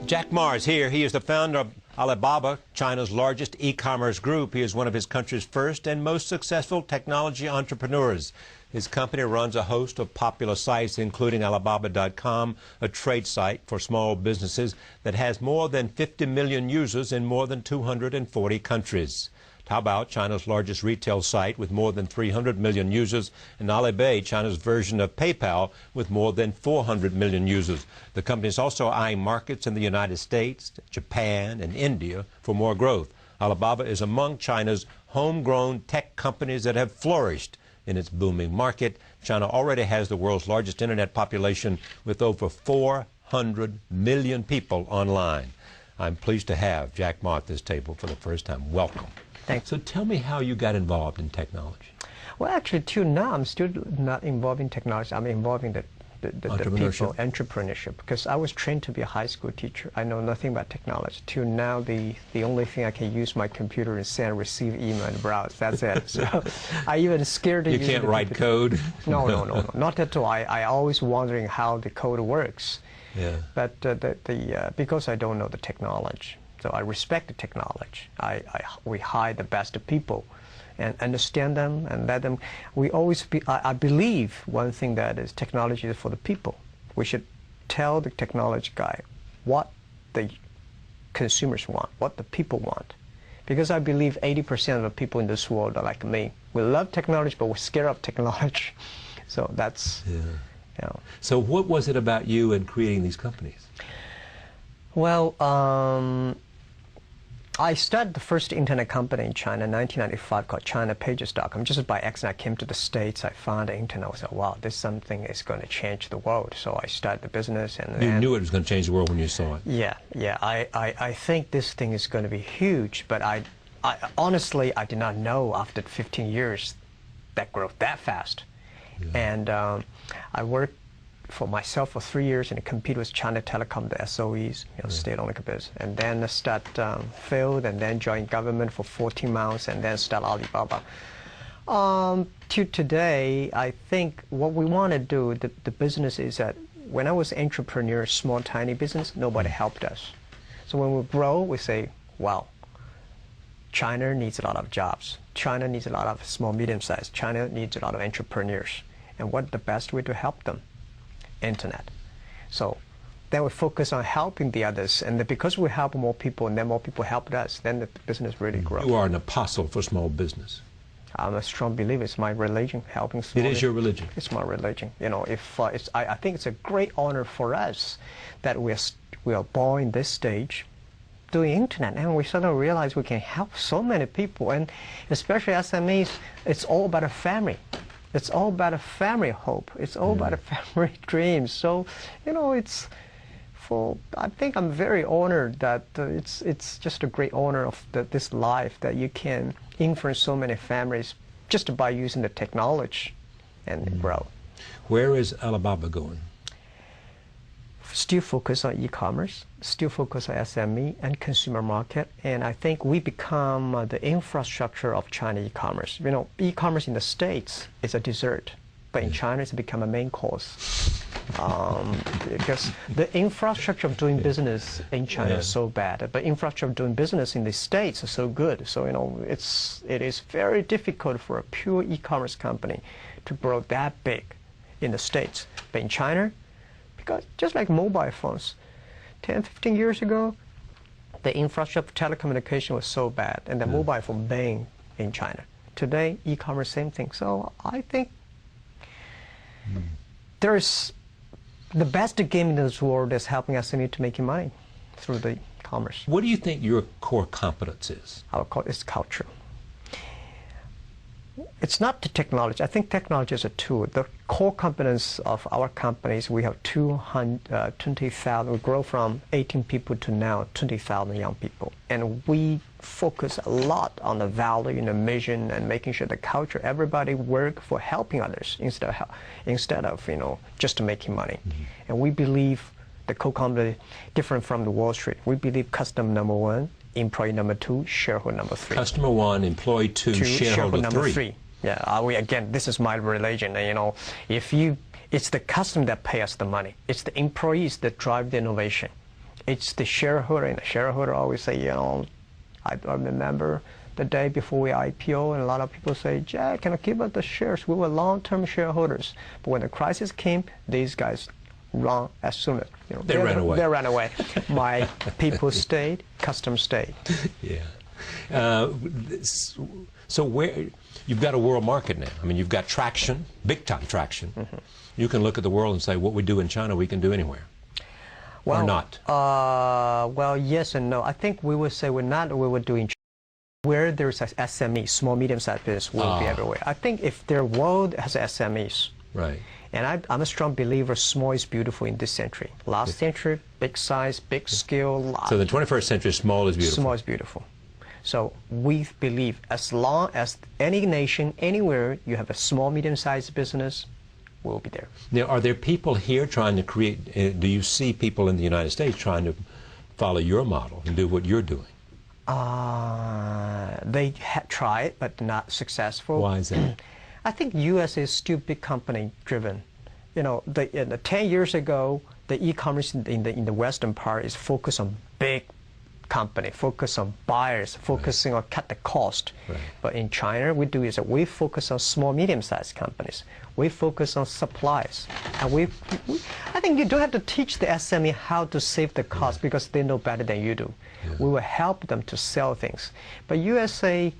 Jack Ma is here. He is the founder of Alibaba, China's largest e-commerce group. He is one of his country's first and most successful technology entrepreneurs. His company runs a host of popular sites, including Alibaba.com, a trade site for small businesses that has more than 50 million users in more than 240 countries. Taobao, China's largest retail site with more than 300 million users, and Alipay, China's version of PayPal with more than 400 million users. The company is also eyeing markets in the United States, Japan, and India for more growth. Alibaba is among China's homegrown tech companies that have flourished in its booming market. China already has the world's largest internet population with over 400 million people online. I'm pleased to have Jack Ma at this table for the first time. Welcome. Thanks. So tell me how you got involved in technology. Well, actually, till now, I'm still not involved in technology. I'm involved in the people, entrepreneurship, because I was trained to be a high school teacher. I know nothing about technology. Till now, the only thing I can use my computer and send, receive email, and browse. That's it. So I even scared to use You can't write code? No, not at all. I always wondering how the code works. Yeah. But because I don't know the technology, so I respect the technology. We hire the best people and understand them and let them. We always I believe one thing that is technology is for the people. We should tell the technology guy what the consumers want, what the people want. Because I believe 80% of the people in this world are like me. We love technology, but we're scared of technology. So that's, yeah. You know. So what was it about you in creating these companies? Well, I started the first internet company in China in 1995 called ChinaPages.com. Just by accident, I came to the States. I found the internet. I said, wow, this something is going to change the world. So I started the business. And you knew it was going to change the world when you saw it. Yeah. I think this thing is going to be huge. But I honestly, I did not know after 15 years that growth that fast. Yeah. And I worked for myself for 3 years and compete with China Telecom, the SOEs, state-owned business, and then start failed, and then joined government for 14 months, and then start Alibaba. To today, I think what we want to do, the business is that when I was entrepreneur, small, tiny business, nobody helped us. So when we grow, we say, wow, China needs a lot of jobs. China needs a lot of small, medium-sized. China needs a lot of entrepreneurs. And what's the best way to help them? Internet. So then we focus on helping the others, and because we help more people and then more people helped us, then the business really grows. You are an apostle for small business. I'm a strong believer. It's my religion, helping small business. It is your religion. It's my religion. You know, if I think it's a great honor for us that we are born in this stage doing internet, and we suddenly realize we can help so many people, and especially SMEs. It's all about a family. It's all about a family hope. It's all about a family dream. So, you know, I think I'm very honored that it's just a great honor of this life that you can influence so many families just by using the technology and grow. Where is Alibaba going? Still focus on e-commerce, still focus on SME and consumer market, and I think we become the infrastructure of China e-commerce. You know, e-commerce in the States is a dessert, but in China it's become a main course. Because the infrastructure of doing business in China is so bad, but infrastructure of doing business in the States is so good. So, you know, it is very difficult for a pure e-commerce company to grow that big in the States. But in China, just like mobile phones, 10, 15 years ago, the infrastructure of telecommunication was so bad, and the mobile phone banned in China. Today, e-commerce, same thing. So I think there's the best game in this world is helping SME to make money through the commerce. What do you think your core competence is? Our core is culture. It's not the technology. I think technology is a tool. The core competence of our companies, we have 20,000. We grow from 18 people to now 20,000 young people. And we focus a lot on the value and the mission and making sure the culture, everybody work for helping others instead of, you know, just making money. And we believe the core company, different from the Wall Street. We believe customer number one, employee number two, shareholder number three. Customer one, employee two, shareholder number three. Yeah, again, this is my religion. You know, it's the customer that pay us the money. It's the employees that drive the innovation. it's the shareholder, and the shareholder always say, I remember the day before we IPO, and a lot of people say, Jack, can I give us the shares? We were long-term shareholders. But when the crisis came, these guys run as soon as, they ran away. They ran away. My people stayed, customers stayed. Yeah. So you've got a world market now. I mean, you've got traction, big-time traction. You can look at the world and say, what we do in China, we can do anywhere. Well, or not? Well, yes and no. I think we would say we would do in where there's SME, small, medium-sized business, will be everywhere. I think if their world has SMEs, right. And I'm a strong believer small is beautiful in this century. Last century, big size, big scale. So the 21st century, small is beautiful. Small is beautiful. So we believe as long as any nation, anywhere, you have a small, medium-sized business, we'll be there. Now, are there people here trying to create, do you see people in the United States trying to follow your model and do what you're doing? They tried, but not successful. Why is that? I think U.S. is still big company driven. 10 years ago, the e-commerce in the Western part is focused on big company, focus on buyers, focusing on cut the cost. Right. But in China, we do is that we focus on small, medium-sized companies. We focus on supplies. And I think you don't have to teach the SME how to save the cost because they know better than you do. We will help them to sell things. But USA,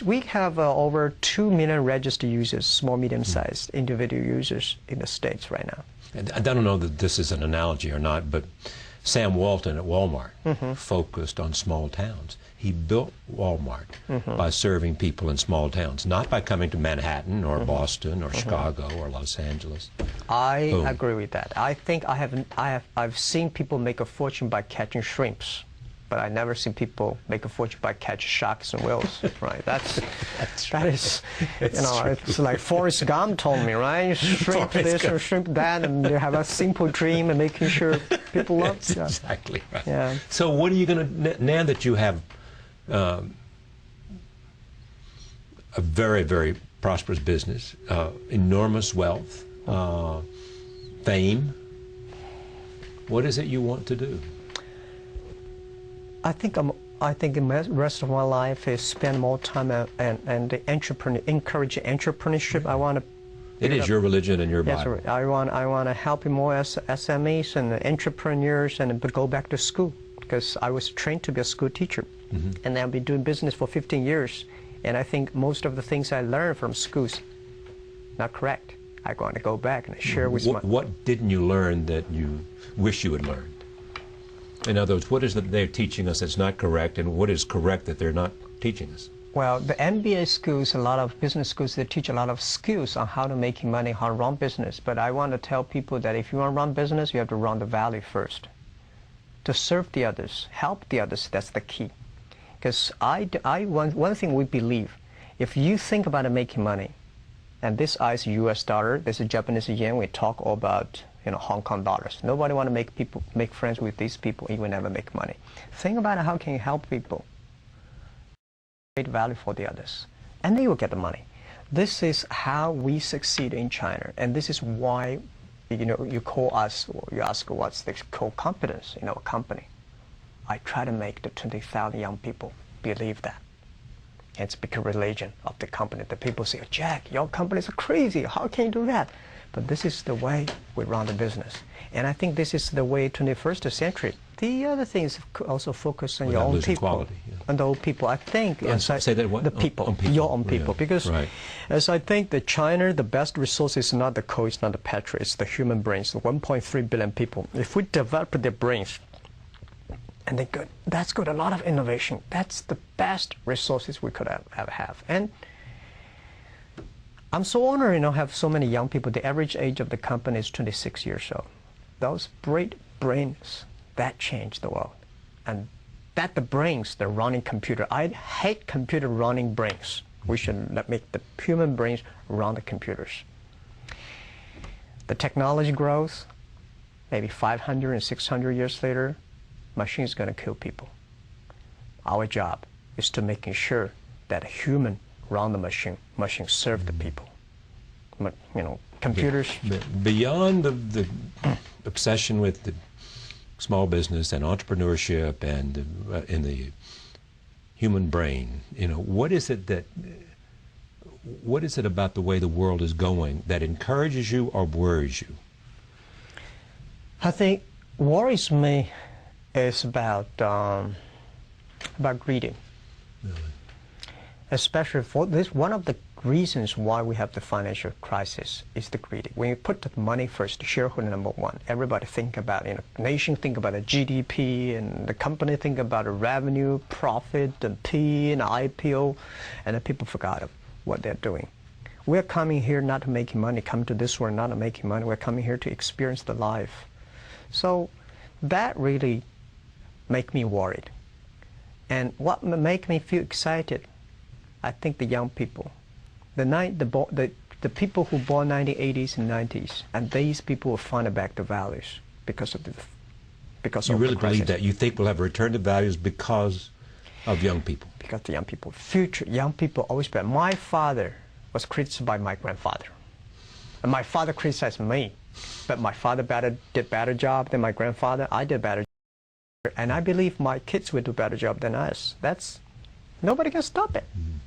we have over 2 million registered users, small, medium-sized individual users in the States right now. I don't know that this is an analogy or not, but Sam Walton at Walmart focused on small towns. He built Walmart by serving people in small towns, not by coming to Manhattan or Boston or Chicago or Los Angeles. I agree with that. I think I've seen people make a fortune by catching shrimps, but I've never seen people make a fortune by catching sharks and whales. Right? That is, it's like Forrest Gump told me, right? Shrimp this or shrimp that, and you have a simple dream and making sure people love. That's exactly right. Yeah. So what are you going to, now that you have a very, very prosperous business, enormous wealth, fame, what is it you want to do? I think the rest of my life is spend more time and the encourage entrepreneurship. I want to. It is your religion and your Bible. Yes, I want to help more SMEs and entrepreneurs and go back to school because I was trained to be a school teacher, and I've been doing business for 15 years, and I think most of the things I learned from schools not correct. I'm going to go back and share with my. What didn't you learn that you wish you had learned? In other words, what is it they're teaching us that's not correct, and what is correct that they're not teaching us? Well, the MBA schools, a lot of business schools, they teach a lot of skills on how to make money, how to run business. But I want to tell people that if you want to run business, you have to run the value first. To serve the others, help the others, that's the key. Because one thing we believe, if you think about making money, and this is US dollar, this is Japanese yen, we talk all about Hong Kong dollars. Nobody want to make friends with these people, even never make money. Think about how can you help people, create value for the others, and then you will get the money. This is how we succeed in China, and this is why, you call us, or you ask what's the core competence in our company. I try to make the 20,000 young people believe that. It's become religion of the company. The people say, Jack, your companies are crazy. How can you do that? But this is the way we run the business. And I think this is the way 21st century. The other thing is also focus on your own people. Quality, on the old people. I think say that what? The people, on people. Your own people. Yeah. Because right. as I think that China, the best resource is not the coal, it's not the petrol, it's the human brains, the 1.3 billion people. If we develop their brains, and they good, that's good, a lot of innovation. That's the best resources we could have. And I'm so honored, have so many young people. The average age of the company is 26 years old. Those great brains, that change the world. And that the brains, the running computer. I hate computer running brains. We should make the human brains run the computers. The technology grows, maybe 500 and 600 years later, machine is going to kill people. Our job is to making sure that a human run the machine serve the people. Computers. Beyond the obsession with the small business and entrepreneurship and in the human brain, you know, what is it about the way the world is going that encourages you or worries you? I think worries me is about greed. Really? Especially for this, one of the reasons why we have the financial crisis is the greed. When you put the money first, the shareholder number one, everybody think about, you know, nation think about the GDP, and the company think about the revenue, profit, and P, and IPO, and the people forgot what they're doing. We're coming here not to make money, come to this world not to make money, we're coming here to experience the life. So that really make me worried. And what make me feel excited, I think the young people, the people who born 1980s and 90s, and these people will find back the values because of the crisis. You really believe that? You think we'll have a return to values because of young people? Because the young people, future young people always better. My father was criticized by my grandfather, and my father criticized me, but my father did better job than my grandfather. I did better, and I believe my kids will do better job than us. Nobody can stop it. Mm-hmm.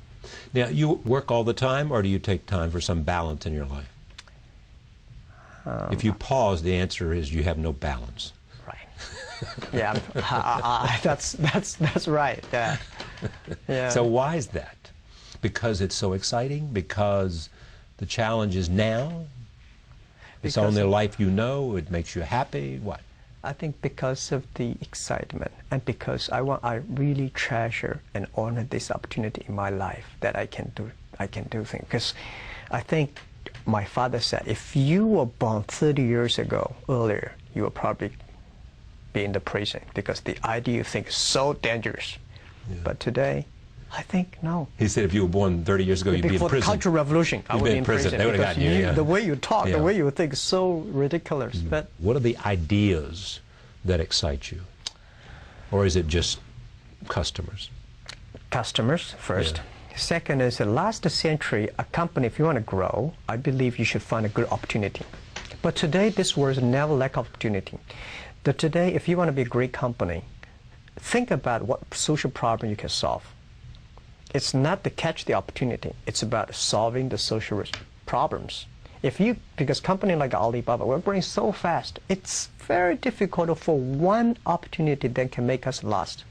Now, you work all the time, or do you take time for some balance in your life? If you pause, the answer is you have no balance. Right. Yeah, that's right. Yeah. Yeah. So why is that? Because it's so exciting? Because the challenge is now? It's the only life you know? It makes you happy? What? I think because of the excitement, and because I really treasure and honor this opportunity in my life that I can do things. Because I think my father said, if you were born 30 years ago, earlier, you would probably be in the prison because the idea you think is so dangerous. Yeah. But today, I think no. He said if you were born 30 years ago, you'd be in prison. Before the Cultural Revolution, I would be in prison. They would have gotten you, yeah. The way you talk, the way you think is so ridiculous. Mm-hmm. But what are the ideas that excite you? Or is it just customers? Customers first. Yeah. Second is the last century, a company, if you want to grow, I believe you should find a good opportunity. But today, this world never lack opportunity. Today, if you want to be a great company, think about what social problem you can solve. It's not to catch the opportunity. It's about solving the social problems. Because company like Alibaba, we're growing so fast, it's very difficult for one opportunity that can make us last.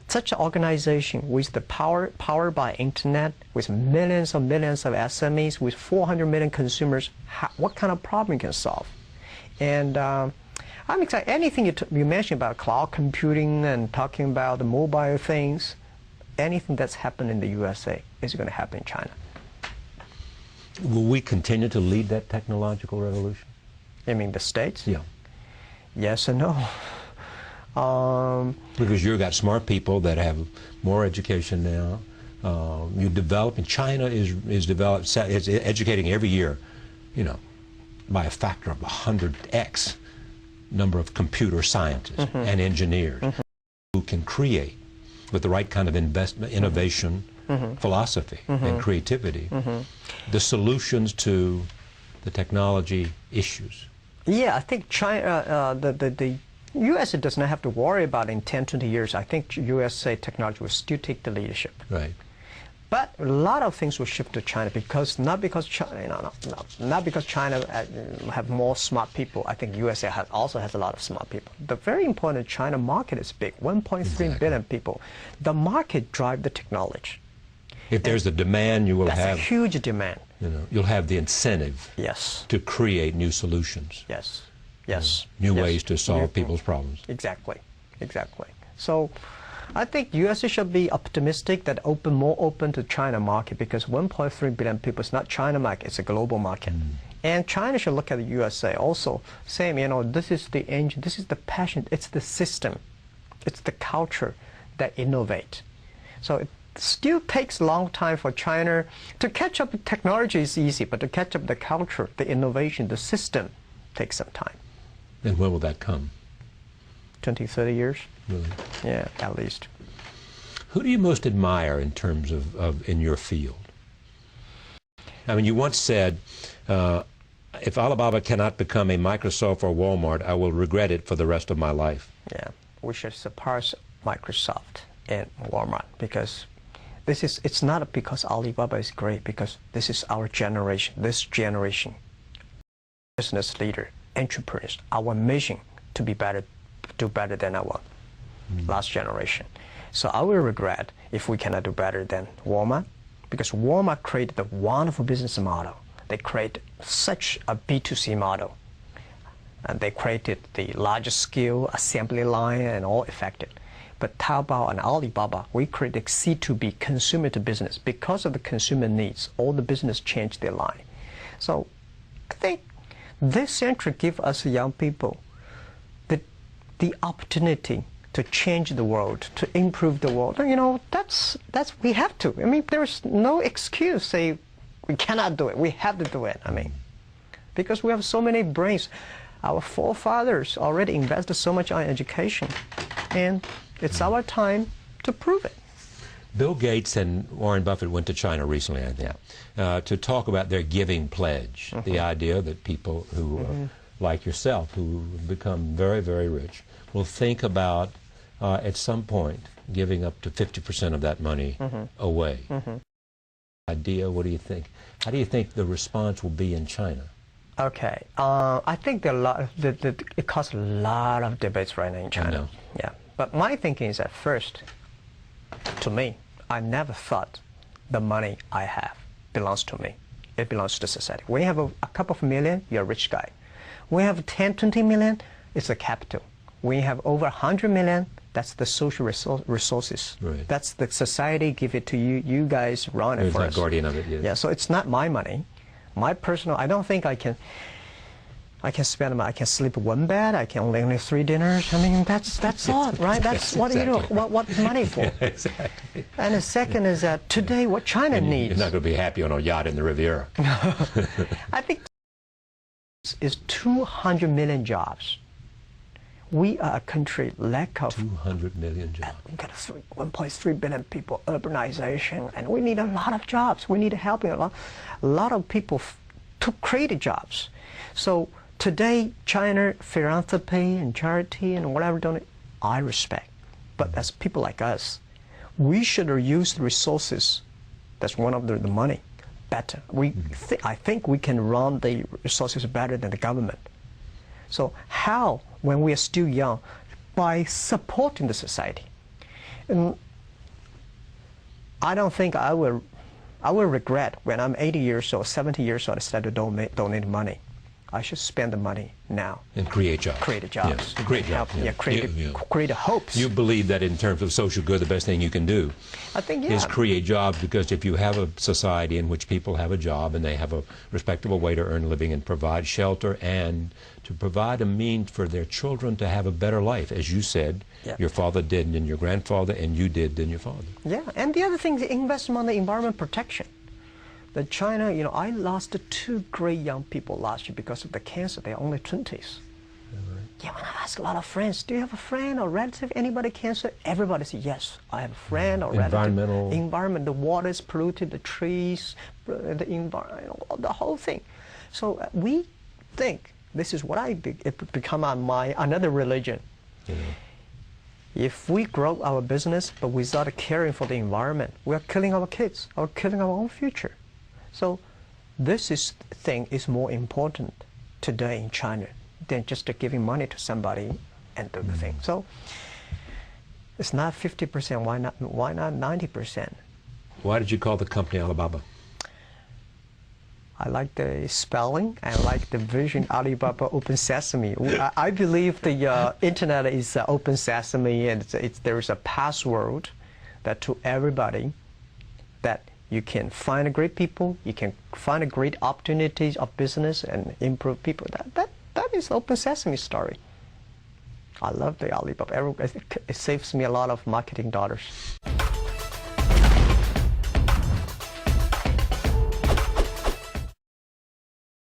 Such an organization with the power by internet, with millions of SMEs, with 400 million consumers, what kind of problem you can solve? And I'm excited. Anything you mentioned about cloud computing and talking about the mobile things, anything that's happened in the USA is going to happen in China. Will we continue to lead that technological revolution? You mean the States? Yeah. Yes and no. Because you've got smart people that have more education now. You develop, and China is educating every year, you know, by a factor of 100x number of computer scientists and engineers who can create with the right kind of investment, innovation, philosophy, and creativity, the solutions to the technology issues. Yeah, I think China, the USA does not have to worry about in 10, 20 years. I think USA technology will still take the leadership. Right. But a lot of things will shift to China not because China have more smart people. I think USA also has a lot of smart people. The very important China market is big, 1.3 billion people. The market drives the technology. If there's the demand, you will have... That's a huge demand. You know, you'll have the incentive to create new solutions. Yes. Yes. New ways to solve people's problems. Exactly. Exactly. So I think USA should be optimistic that more open to China market, because 1.3 billion people is not China market, it's a global market. And China should look at the USA also, saying, you know, this is the engine, this is the passion, it's the system, it's the culture that innovate. So it still takes a long time for China to catch up. Technology is easy, but to catch up the culture, the innovation, the system takes some time. And when will that come? 20, 30 years. Really? Yeah, at least. Who do you most admire in terms of in your field? I mean, you once said, if Alibaba cannot become a Microsoft or Walmart, I will regret it for the rest of my life. Yeah, we should surpass Microsoft and Walmart because it's not because Alibaba is great, because this is our generation, this generation, business leader, entrepreneurs, our mission to be better, do better than our last generation. So I will regret if we cannot do better than Walmart, because Walmart created a wonderful business model. They created such a B2C model. And they created the largest scale assembly line and all effective. But Taobao and Alibaba, we created C2B, consumer to business. Because of the consumer needs, all the business changed their line. So I think this century gives us young people the opportunity to change the world, to improve the world. You know, that's we have to. I mean, there's no excuse say we cannot do it. We have to do it. I mean, because we have so many brains. Our forefathers already invested so much on education, and it's our time to prove it. Bill Gates and Warren Buffett went to China recently, I think, to talk about their giving pledge, the idea that people who, like yourself, who become very, very rich, will think about, at some point, giving up to 50% of that money away. Idea, what do you think? How do you think the response will be in China? Okay, I think it causes a lot of debates right now in China. I know. Yeah, but my thinking is that first, to me, I never thought the money I have belongs to me. It belongs to society. When you have a couple of million, you're a rich guy. When you have 10, 20 million, it's a capital. When you have over 100 million, that's the social resources. Right. That's the society give it to you. You guys run it for us. You're the guardian of it, yes. Yeah, so it's not my money. My personal, I don't think I can spend, I can sleep one bed, I can only 3 dinners. I mean, that's all, right? That's what exactly. you know, what money for. Exactly. And the second is that today what China needs. You're not going to be happy on a yacht in the Riviera. I think is 200 million jobs. We are a country lack of 200 million jobs. We've got 1.3 billion people, urbanization, and we need a lot of jobs. We need helping a lot of people to create jobs. So today, China philanthropy and charity and whatever donate, I respect. But as people like us, we should use the resources. That's one of the money better. I think we can run the resources better than the government. So how, when we are still young, by supporting the society? And I don't think I will regret when I'm 80 years old, 70 years old, instead of donate money. I should spend the money now. And create jobs. Create jobs. Yes, create jobs. Yeah, create hopes. You believe that in terms of social good, the best thing you can do is create jobs, because if you have a society in which people have a job and they have a respectable way to earn a living and provide shelter and to provide a means for their children to have a better life, as you said, your father did and your grandfather, and you did than your father. Yeah, and the other thing is investment on the environment protection. The China, you know, I lost 2 great young people last year because of the cancer. They're only 20s. Yeah, when I ask a lot of friends, do you have a friend or relative, anybody cancer? Everybody says, yes, I have a friend or relative. Environment, the water is polluted, the trees, the environment, the whole thing. So we think, this is what it become another religion. If we grow our business, but without caring for the environment, we are killing our kids, or killing our own future. So this thing is more important today in China than just giving money to somebody and do the thing. So it's not 50%. Why not 90%? Why did you call the company Alibaba? I like the spelling. I like the vision. Alibaba, Open Sesame. I believe the internet is open sesame, and there is a password that to everybody that you can find great people, you can find great opportunities of business and improve people. That is Open Sesame story. I love the Alibaba. It saves me a lot of marketing dollars.